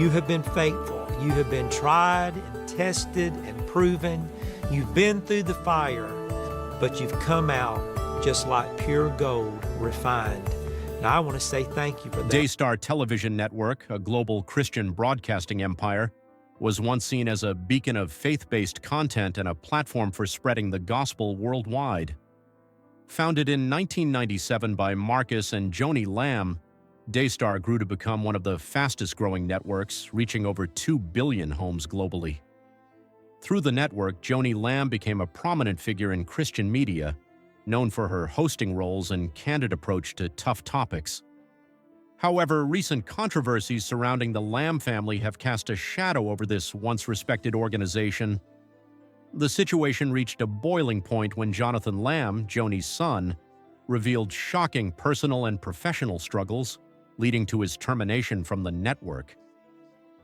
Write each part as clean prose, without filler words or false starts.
You have been faithful. You have been tried and tested and proven. You've been through the fire, but you've come out just like pure gold, refined. Now, I want to say thank you for that. Daystar Television Network, a global Christian broadcasting empire, was once seen as a beacon of faith-based content and a platform for spreading the gospel worldwide. Founded in 1997 by Marcus and Joni Lamb, Daystar grew to become one of the fastest-growing networks, reaching over 2 billion homes globally. Through the network, Joni Lamb became a prominent figure in Christian media, known for her hosting roles and candid approach to tough topics. However, recent controversies surrounding the Lamb family have cast a shadow over this once-respected organization. The situation reached a boiling point when Jonathan Lamb, Joni's son, revealed shocking personal and professional struggles, leading to his termination from the network.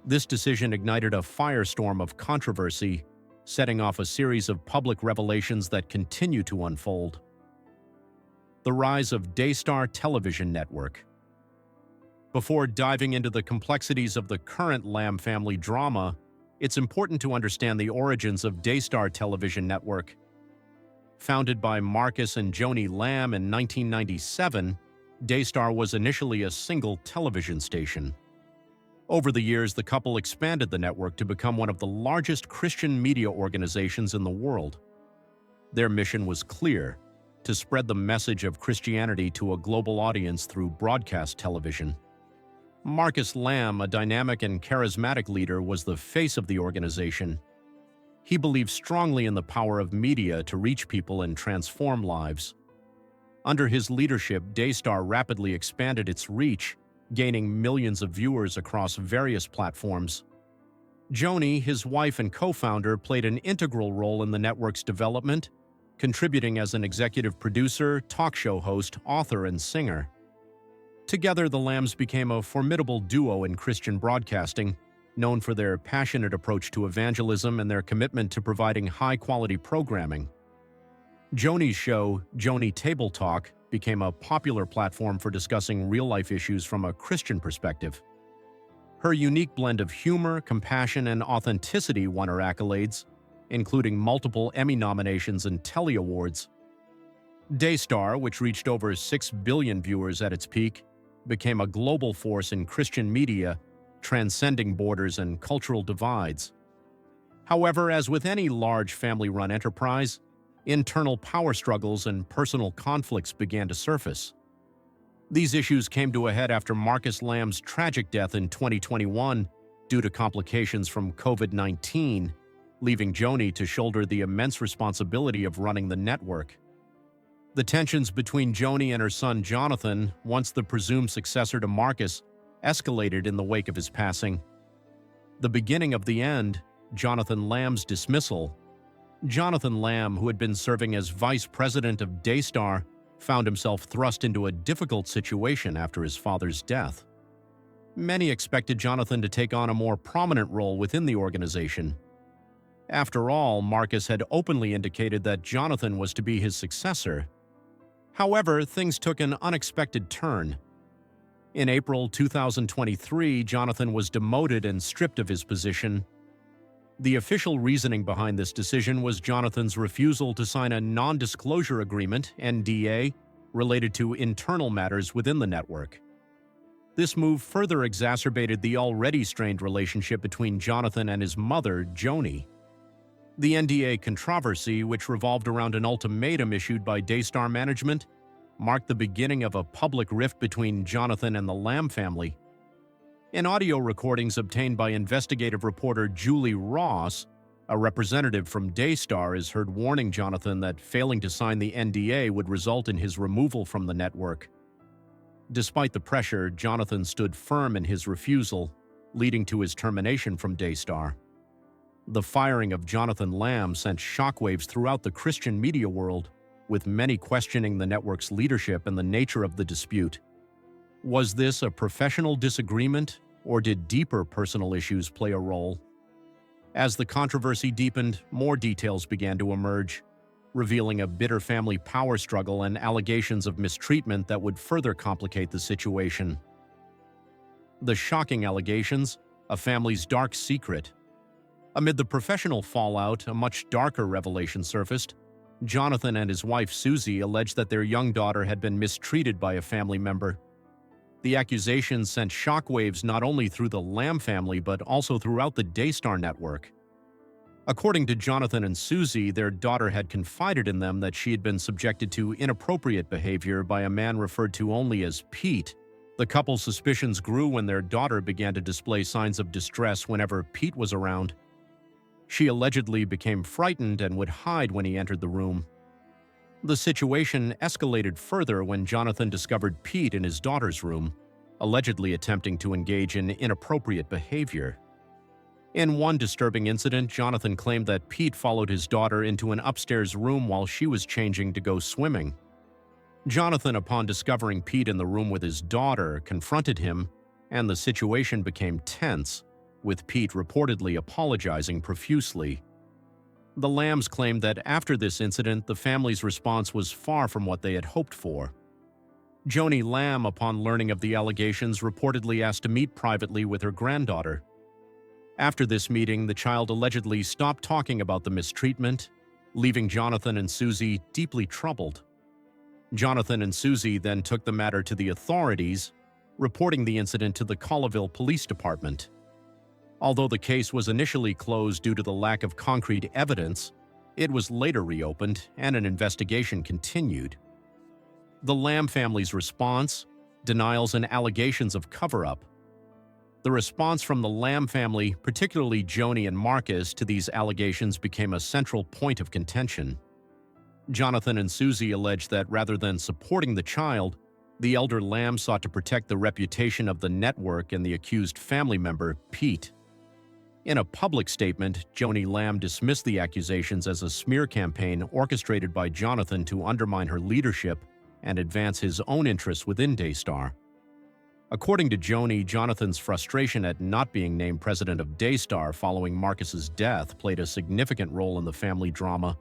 This decision ignited a firestorm of controversy, setting off a series of public revelations that continue to unfold. The rise of Daystar Television Network. Before diving into the complexities of the current Lamb family drama, it's important to understand the origins of Daystar Television Network. Founded by Marcus and Joni Lamb in 1997, Daystar was initially a single television station. Over the years, the couple expanded the network to become one of the largest Christian media organizations in the world. Their mission was clear: to spread the message of Christianity to a global audience through broadcast television. Marcus Lamb, a dynamic and charismatic leader, was the face of the organization. He believed strongly in the power of media to reach people and transform lives. Under his leadership, Daystar rapidly expanded its reach, gaining millions of viewers across various platforms. Joni, his wife and co-founder, played an integral role in the network's development, contributing as an executive producer, talk show host, author, and singer. Together, the Lambs became a formidable duo in Christian broadcasting, known for their passionate approach to evangelism and their commitment to providing high-quality programming. Joni's show, Joni Table Talk, became a popular platform for discussing real-life issues from a Christian perspective. Her unique blend of humor, compassion, and authenticity won her accolades, including multiple Emmy nominations and Telly Awards. Daystar, which reached over 6 billion viewers at its peak, became a global force in Christian media, transcending borders and cultural divides. However, as with any large family-run enterprise, internal power struggles and personal conflicts began to surface. These issues came to a head after Marcus Lamb's tragic death in 2021 due to complications from COVID-19, leaving Joni to shoulder the immense responsibility of running the network. The tensions between Joni and her son Jonathan, once the presumed successor to Marcus, escalated in the wake of his passing. The beginning of the end, Jonathan Lamb's dismissal. Jonathan Lamb, who had been serving as vice president of Daystar, found himself thrust into a difficult situation after his father's death. Many expected Jonathan to take on a more prominent role within the organization. After all, Marcus had openly indicated that Jonathan was to be his successor. However, things took an unexpected turn. In April 2023, Jonathan was demoted and stripped of his position. The official reasoning behind this decision was Jonathan's refusal to sign a non-disclosure agreement, NDA, related to internal matters within the network. This move further exacerbated the already strained relationship between Jonathan and his mother, Joni. The NDA controversy, which revolved around an ultimatum issued by Daystar management, marked the beginning of a public rift between Jonathan and the Lamb family. In audio recordings obtained by investigative reporter Julie Ross, a representative from Daystar is heard warning Jonathan that failing to sign the NDA would result in his removal from the network. Despite the pressure, Jonathan stood firm in his refusal, leading to his termination from Daystar. The firing of Jonathan Lamb sent shockwaves throughout the Christian media world, with many questioning the network's leadership and the nature of the dispute. Was this a professional disagreement, or did deeper personal issues play a role? As the controversy deepened, more details began to emerge, revealing a bitter family power struggle and allegations of mistreatment that would further complicate the situation. The shocking allegations, a family's dark secret. Amid the professional fallout, a much darker revelation surfaced. Jonathan and his wife Susie alleged that their young daughter had been mistreated by a family member. The accusations sent shockwaves not only through the Lamb family but also throughout the Daystar network. According to Jonathan and Susie, their daughter had confided in them that she had been subjected to inappropriate behavior by a man referred to only as Pete. The couple's suspicions grew when their daughter began to display signs of distress whenever Pete was around. She allegedly became frightened and would hide when he entered the room. The situation escalated further when Jonathan discovered Pete in his daughter's room, allegedly attempting to engage in inappropriate behavior. In one disturbing incident, Jonathan claimed that Pete followed his daughter into an upstairs room while she was changing to go swimming. Jonathan, upon discovering Pete in the room with his daughter, confronted him, and the situation became tense, with Pete reportedly apologizing profusely. The Lambs claimed that after this incident, the family's response was far from what they had hoped for. Joni Lamb, upon learning of the allegations, reportedly asked to meet privately with her granddaughter. After this meeting, the child allegedly stopped talking about the mistreatment, leaving Jonathan and Susie deeply troubled. Jonathan and Susie then took the matter to the authorities, reporting the incident to the Colleyville Police Department. Although the case was initially closed due to the lack of concrete evidence, it was later reopened and an investigation continued. The Lamb family's response: denials and allegations of cover-up. The response from the Lamb family, particularly Joni and Marcus, to these allegations became a central point of contention. Jonathan and Susie alleged that rather than supporting the child, the elder Lamb sought to protect the reputation of the network and the accused family member, Pete. In a public statement, Joni Lamb dismissed the accusations as a smear campaign orchestrated by Jonathan to undermine her leadership and advance his own interests within Daystar. According to Joni, Jonathan's frustration at not being named president of Daystar following Marcus's death played a significant role in the family drama.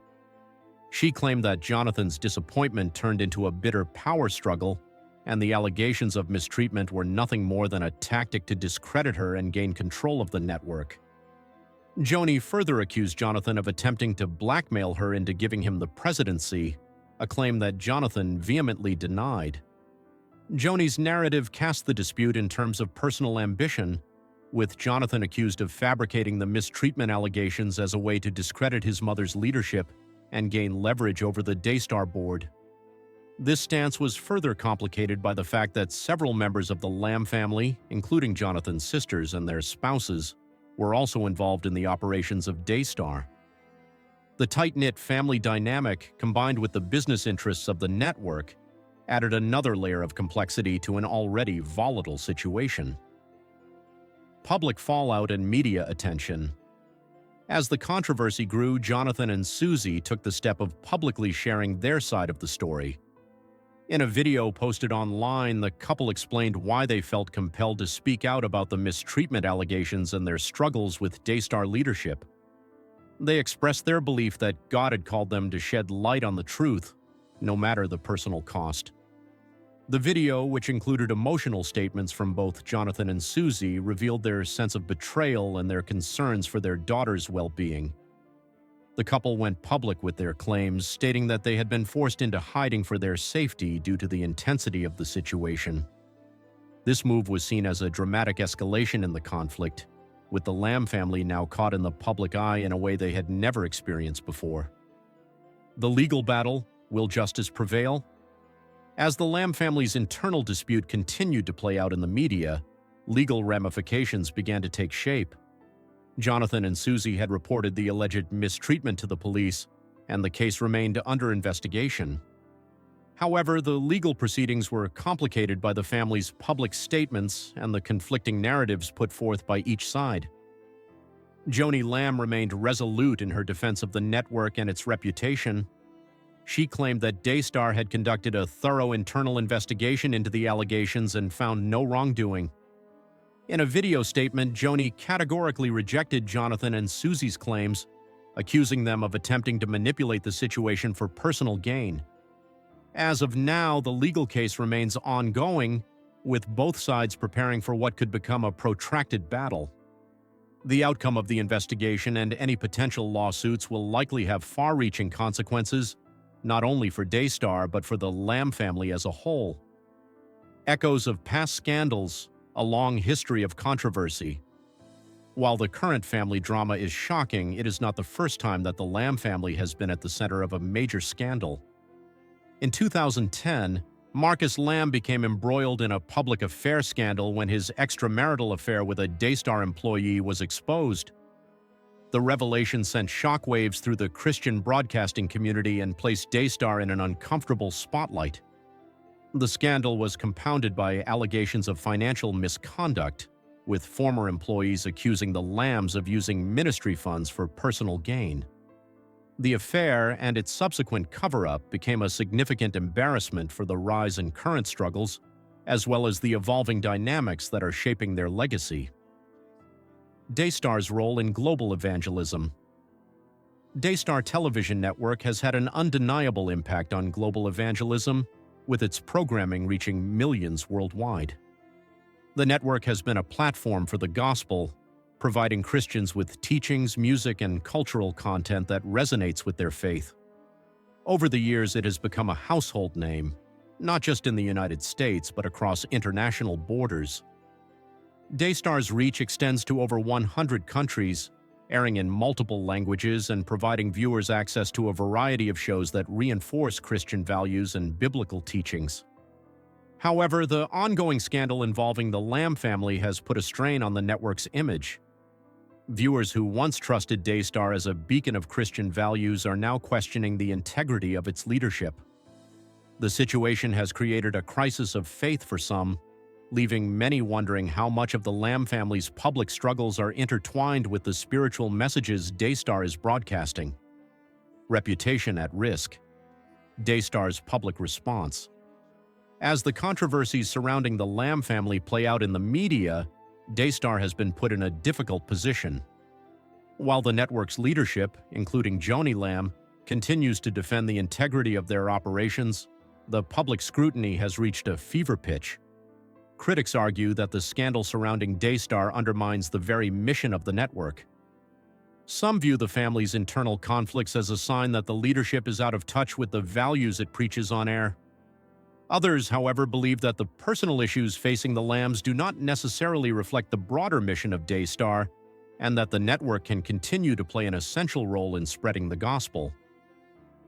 She claimed that Jonathan's disappointment turned into a bitter power struggle, and the allegations of mistreatment were nothing more than a tactic to discredit her and gain control of the network. Joni further accused Jonathan of attempting to blackmail her into giving him the presidency, a claim that Jonathan vehemently denied. Joni's narrative cast the dispute in terms of personal ambition, with Jonathan accused of fabricating the mistreatment allegations as a way to discredit his mother's leadership and gain leverage over the Daystar board. This stance was further complicated by the fact that several members of the Lamb family, including Jonathan's sisters and their spouses, were also involved in the operations of Daystar. The tight-knit family dynamic, combined with the business interests of the network, added another layer of complexity to an already volatile situation. Public fallout and media attention. As the controversy grew, Jonathan and Susie took the step of publicly sharing their side of the story. In a video posted online, the couple explained why they felt compelled to speak out about the mistreatment allegations and their struggles with Daystar leadership. They expressed their belief that God had called them to shed light on the truth, no matter the personal cost. The video, which included emotional statements from both Jonathan and Susie, revealed their sense of betrayal and their concerns for their daughter's well-being. The couple went public with their claims, stating that they had been forced into hiding for their safety due to the intensity of the situation. This move was seen as a dramatic escalation in the conflict, with the Lamb family now caught in the public eye in a way they had never experienced before. The legal battle: will justice prevail? As the Lamb family's internal dispute continued to play out in the media, legal ramifications began to take shape. Jonathan and Susie had reported the alleged mistreatment to the police, and the case remained under investigation. However, the legal proceedings were complicated by the family's public statements and the conflicting narratives put forth by each side. Joni Lamb remained resolute in her defense of the network and its reputation. She claimed that Daystar had conducted a thorough internal investigation into the allegations and found no wrongdoing. In a video statement, Joni categorically rejected Jonathan and Susie's claims, accusing them of attempting to manipulate the situation for personal gain. As of now, the legal case remains ongoing, with both sides preparing for what could become a protracted battle. The outcome of the investigation and any potential lawsuits will likely have far-reaching consequences, not only for Daystar but for the Lamb family as a whole. Echoes of past scandals, a long history of controversy. While the current family drama is shocking, it is not the first time that the Lamb family has been at the center of a major scandal. In 2010, Marcus Lamb became embroiled in a public affair scandal when his extramarital affair with a Daystar employee was exposed. The revelation sent shockwaves through the Christian broadcasting community and placed Daystar in an uncomfortable spotlight. The scandal was compounded by allegations of financial misconduct, with former employees accusing the Lambs of using ministry funds for personal gain. The affair and its subsequent cover-up became a significant embarrassment for the rise and current struggles, as well as the evolving dynamics that are shaping their legacy. Daystar's role in global evangelism. Daystar Television Network has had an undeniable impact on global evangelism, with its programming reaching millions worldwide. The network has been a platform for the gospel, providing Christians with teachings, music, and cultural content that resonates with their faith. Over the years, it has become a household name, not just in the United States, but across international borders. Daystar's reach extends to over 100 countries, airing in multiple languages and providing viewers access to a variety of shows that reinforce Christian values and biblical teachings. However, the ongoing scandal involving the Lamb family has put a strain on the network's image. Viewers who once trusted Daystar as a beacon of Christian values are now questioning the integrity of its leadership. The situation has created a crisis of faith for some, leaving many wondering how much of the Lamb family's public struggles are intertwined with the spiritual messages Daystar is broadcasting. Reputation at risk. Daystar's public response. As the controversies surrounding the Lamb family play out in the media, Daystar has been put in a difficult position. While the network's leadership, including Joni Lamb, continues to defend the integrity of their operations, the public scrutiny has reached a fever pitch. Critics argue that the scandal surrounding Daystar undermines the very mission of the network. Some view the family's internal conflicts as a sign that the leadership is out of touch with the values it preaches on air. Others, however, believe that the personal issues facing the Lambs do not necessarily reflect the broader mission of Daystar, and that the network can continue to play an essential role in spreading the gospel.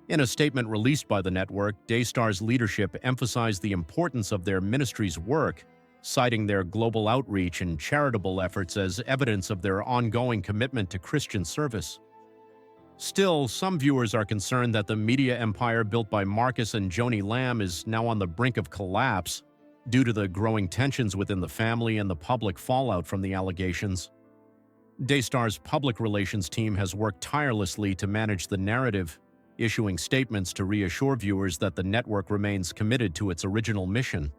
In a statement released by the network, Daystar's leadership emphasized the importance of their ministry's work, citing their global outreach and charitable efforts as evidence of their ongoing commitment to Christian service. Still, some viewers are concerned that the media empire built by Marcus and Joni Lamb is now on the brink of collapse due to the growing tensions within the family and the public fallout from the allegations. Daystar's public relations team has worked tirelessly to manage the narrative, issuing statements to reassure viewers that the network remains committed to its original mission.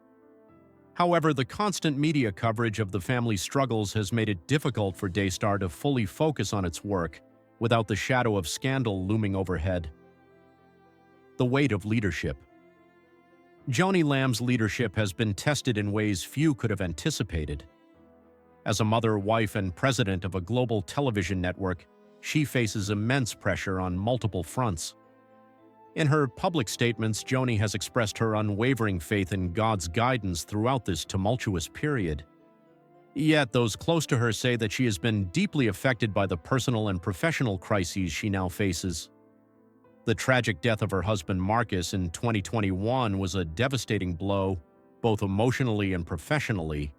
However, the constant media coverage of the family's struggles has made it difficult for Daystar to fully focus on its work, without the shadow of scandal looming overhead. The weight of leadership. Joni Lamb's leadership has been tested in ways few could have anticipated. As a mother, wife, and president of a global television network, she faces immense pressure on multiple fronts. In her public statements, Joni has expressed her unwavering faith in God's guidance throughout this tumultuous period. Yet those close to her say that she has been deeply affected by the personal and professional crises she now faces. The tragic death of her husband Marcus in 2021 was a devastating blow, both emotionally and professionally.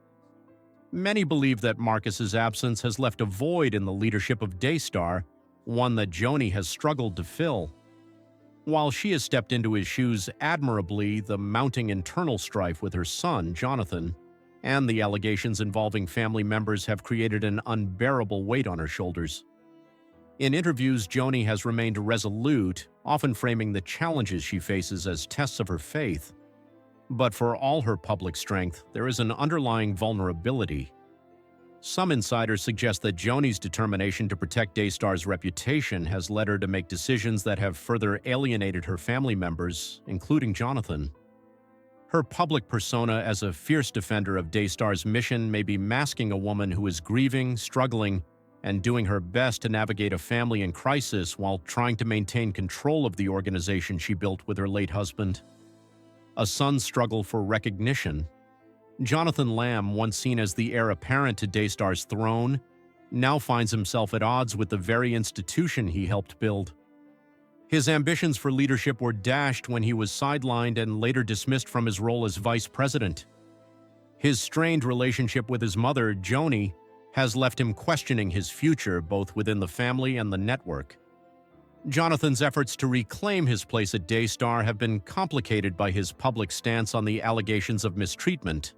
Many believe that Marcus's absence has left a void in the leadership of Daystar, one that Joni has struggled to fill. While she has stepped into his shoes admirably, the mounting internal strife with her son, Jonathan, and the allegations involving family members have created an unbearable weight on her shoulders. In interviews, Joni has remained resolute, often framing the challenges she faces as tests of her faith. But for all her public strength, there is an underlying vulnerability. Some insiders suggest that Joni's determination to protect Daystar's reputation has led her to make decisions that have further alienated her family members, including Jonathan. Her public persona as a fierce defender of Daystar's mission may be masking a woman who is grieving, struggling, and doing her best to navigate a family in crisis while trying to maintain control of the organization she built with her late husband. A son's struggle for recognition. Jonathan Lamb, once seen as the heir apparent to Daystar's throne, now finds himself at odds with the very institution he helped build. His ambitions for leadership were dashed when he was sidelined and later dismissed from his role as vice president. His strained relationship with his mother, Joni, has left him questioning his future both within the family and the network. Jonathan's efforts to reclaim his place at Daystar have been complicated by his public stance on the allegations of mistreatment.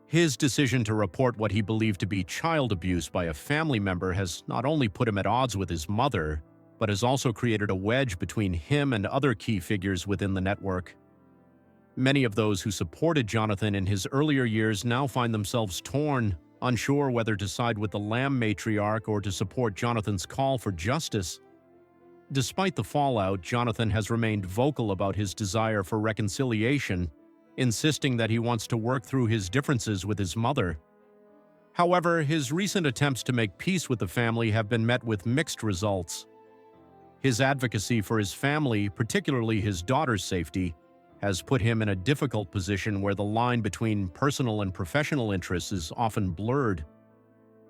His decision to report what he believed to be child abuse by a family member has not only put him at odds with his mother, but has also created a wedge between him and other key figures within the network. Many of those who supported Jonathan in his earlier years now find themselves torn, unsure whether to side with the Lamb matriarch or to support Jonathan's call for justice. Despite the fallout, Jonathan has remained vocal about his desire for reconciliation, insisting that he wants to work through his differences with his mother. However, his recent attempts to make peace with the family have been met with mixed results. His advocacy for his family, particularly his daughter's safety, has put him in a difficult position where the line between personal and professional interests is often blurred.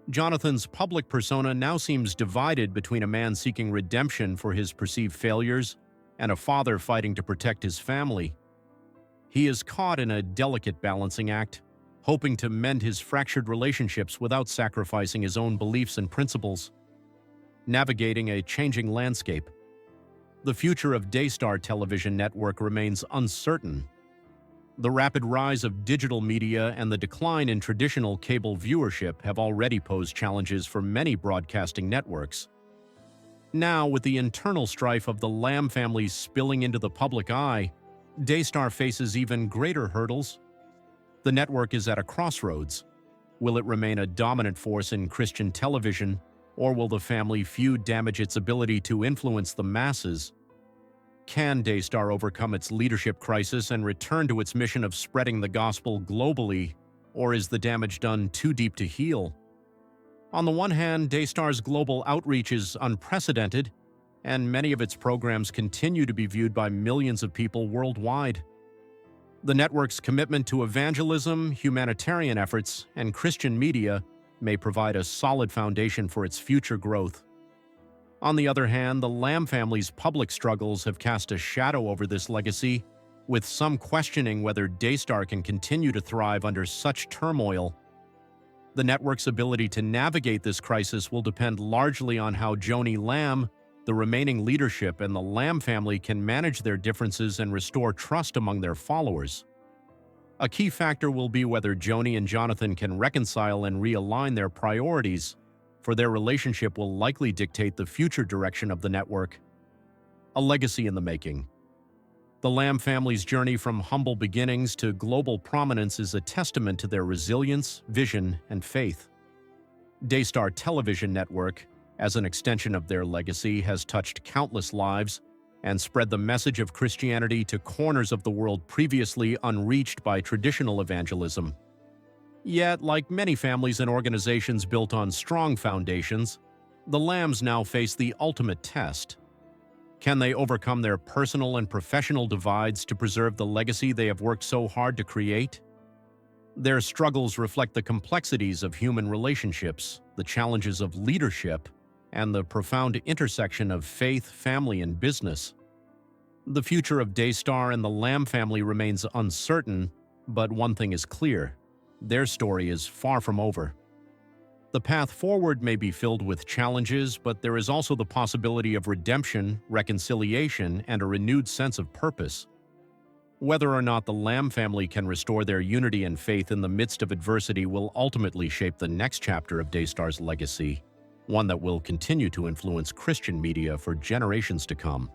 Jonathan's public persona now seems divided between a man seeking redemption for his perceived failures and a father fighting to protect his family. He is caught in a delicate balancing act, hoping to mend his fractured relationships without sacrificing his own beliefs and principles. Navigating a changing landscape. The future of Daystar Television Network remains uncertain. The rapid rise of digital media and the decline in traditional cable viewership have already posed challenges for many broadcasting networks. Now, with the internal strife of the Lamb family spilling into the public eye, Daystar faces even greater hurdles. The network is at a crossroads. Will it remain a dominant force in Christian television, or will the family feud damage its ability to influence the masses? Can Daystar overcome its leadership crisis and return to its mission of spreading the gospel globally, or is the damage done too deep to heal? On the one hand, Daystar's global outreach is unprecedented, and many of its programs continue to be viewed by millions of people worldwide. The network's commitment to evangelism, humanitarian efforts, and Christian media may provide a solid foundation for its future growth. On the other hand, the Lamb family's public struggles have cast a shadow over this legacy, with some questioning whether Daystar can continue to thrive under such turmoil. The network's ability to navigate this crisis will depend largely on how Joni Lamb, the remaining leadership, and the Lamb family can manage their differences and restore trust among their followers. A key factor will be whether Joni and Jonathan can reconcile and realign their priorities, for their relationship will likely dictate the future direction of the network. A legacy in the making. The Lamb family's journey from humble beginnings to global prominence is a testament to their resilience, vision, and faith. Daystar Television Network, as an extension of their legacy, has touched countless lives and spread the message of Christianity to corners of the world previously unreached by traditional evangelism. Yet, like many families and organizations built on strong foundations, the Lambs now face the ultimate test. Can they overcome their personal and professional divides to preserve the legacy they have worked so hard to create? Their struggles reflect the complexities of human relationships, the challenges of leadership, and the profound intersection of faith, family, and business. The future of Daystar and the Lamb family remains uncertain, but one thing is clear: their story is far from over. The path forward may be filled with challenges, but there is also the possibility of redemption, reconciliation, and a renewed sense of purpose. Whether or not the Lamb family can restore their unity and faith in the midst of adversity will ultimately shape the next chapter of Daystar's legacy, one that will continue to influence Christian media for generations to come.